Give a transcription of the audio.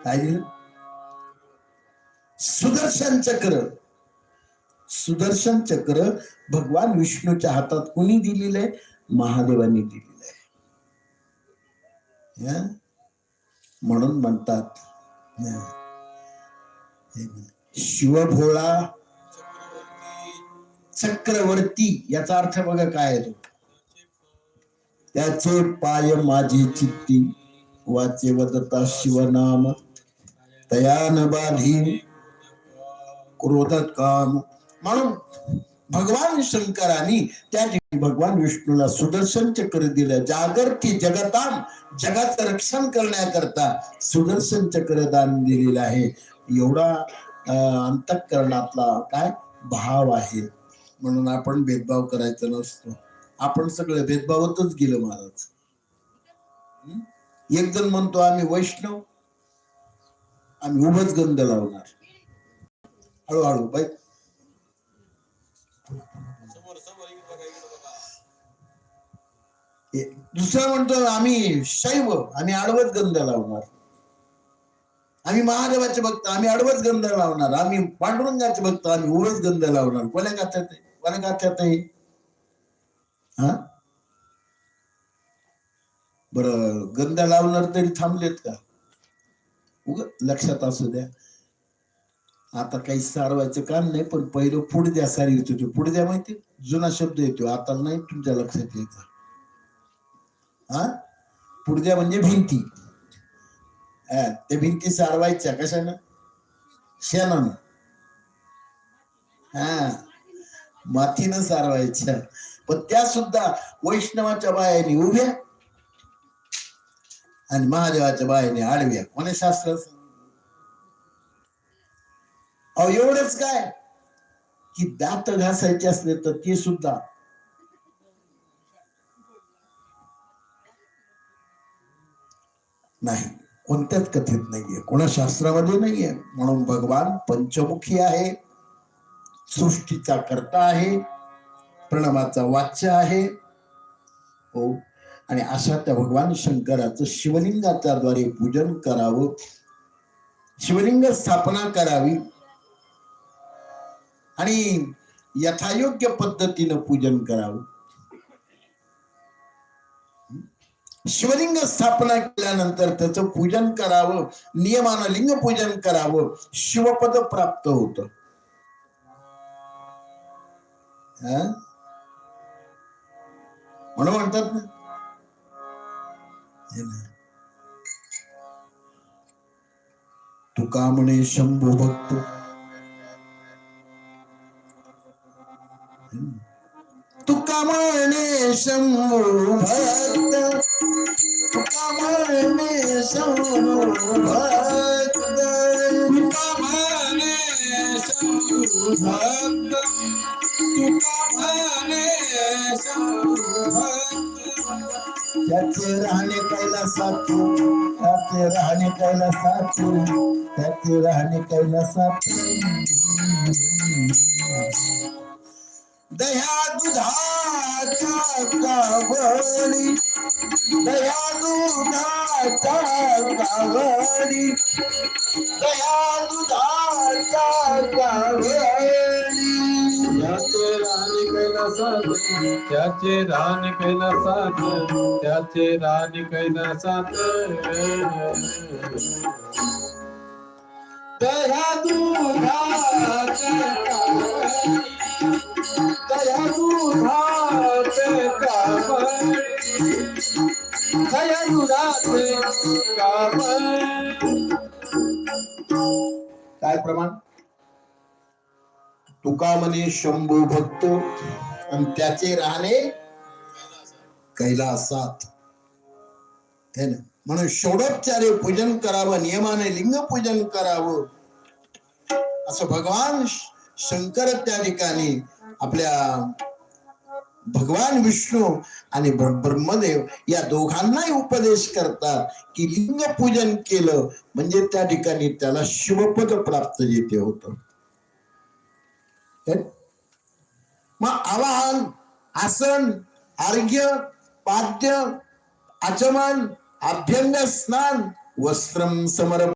काय दिलं? सुदर्शन चक्र. सुदर्शन चक्र भगवान विष्णूच्या हातात कुणी दिलेलं आहे? महादेवांनी दिलेलं आहे. म्हणून म्हणतात शिवभोळा चक्रवर्ती. याचा अर्थ बघा काय आहे तो. त्याचे पाय माझी चित्ती वाचे वदता शिवनाम तयान बाधी क्रोध काम. म्हणून भगवान शंकरांनी त्या ठिकाणी भगवान विष्णूला सुदर्शन चक्र दिलं. जागरती जगताम, जगाचं रक्षण करण्याकरता सुदर्शन चक्र दान दिलेलं आहे. एवढा अंतःकरणातला काय भाव आहे. म्हणून आपण भेदभाव करायचा नसतो. आपण सगळे भेदभावातच गेलो महाराज. एक जण म्हणतो आम्ही वैष्णव, आम्ही उभच गंध लावणार. हळूहळू बाई. दुसरा म्हणतो आम्ही शैव, आम्ही आडवच गंध लावणार. आम्ही महादेवाचे भक्त, आम्ही आडवच गंध लावणार. आम्ही पांडुरंगाचे भक्त, आम्ही उभच गंध लावणार. कोण्या गाथ्यात आहे? कोण्या गाथ्यात आहे? हा बर, गंध लावणार तरी थांबलेत का? लक्षात असू द्या. आता काही सारवायचं काम नाही, पण पहिलं पुढद्या सारी येत होती. पुढद्या माहिती जुना शब्द येतो, आता नाही तुमच्या लक्षात यायचा. हा पुढद्या म्हणजे भिंती. त्या भिंती सारवायच्या कशानं? शेणानं. मातीनं सारवायच्या. पण त्या सुद्धा वैष्णवाच्या बायाने उभ्या आणि महादेवाच्या बायाने आडव्या. कोणी शास्त्र? अहो एवढंच काय की दात घासायचे असले तर ते सुद्धा नाही, कोणत्याच कथेत नाहीये, कोणा शास्त्रामध्ये नाहीये. म्हणून भगवान पंचमुखी आहे, सृष्टीचा कर्ता आहे, प्रणवाचा वाच्य आहे. हो, आणि अशा त्या भगवान शंकराचं शिवलिंगाच्या द्वारे पूजन करावं, शिवलिंग स्थापना करावी आणि यथायोग्य पद्धतीनं पूजन करावं. शिवलिंग स्थापना केल्यानंतर त्याचं पूजन करावं, नियमानं लिंग पूजन करावं, शिवपद प्राप्त होत. म्हणून म्हणतात ना, तुका म्हणे शंभू भक्त, तुका म्हणे शंभू भक्त, तुका म्हणे शंभू भक्त, तुका म्हणे शंभू भक्त, तुका म्हणे शंभू भक्त. त्याचे राहणे कैलासात, त्याचे राहणे कैलासात, त्याचे राहणे कैलासात. दह्या दुधाच्या कावडी, दह्या दुधाच्या कावडी, दह्या दुधाच्या कावडी. त्याचे राहणे कैलासात, त्याचे राहणे कैलासात, त्याचे राहणे कैलासात. दह्या दुधाच्या कावडी, दह्या दुधाचे कावडी, दह्या दुधाचे कावडी. काय प्रमाण? तुका म्हणे शंभू भक्त आणि त्याचे राहणे कैलासात. हे ना, म्हणून षोडोपचारे पूजन करावं, नियमाने लिंग पूजन करावं, असं भगवान शंकर त्या ठिकाणी आपल्या भगवान विष्णू आणि ब्रह्मदेव या दोघांनाही उपदेश करतात की लिंग पूजन केलं म्हणजे त्या ठिकाणी त्याला शिवपद प्राप्त जेथे होत. मग आवाहन, आसन, अर्घ्य, पाद्य, आचमन, अभ्यंग स्नान, वस्त्रम समर्पण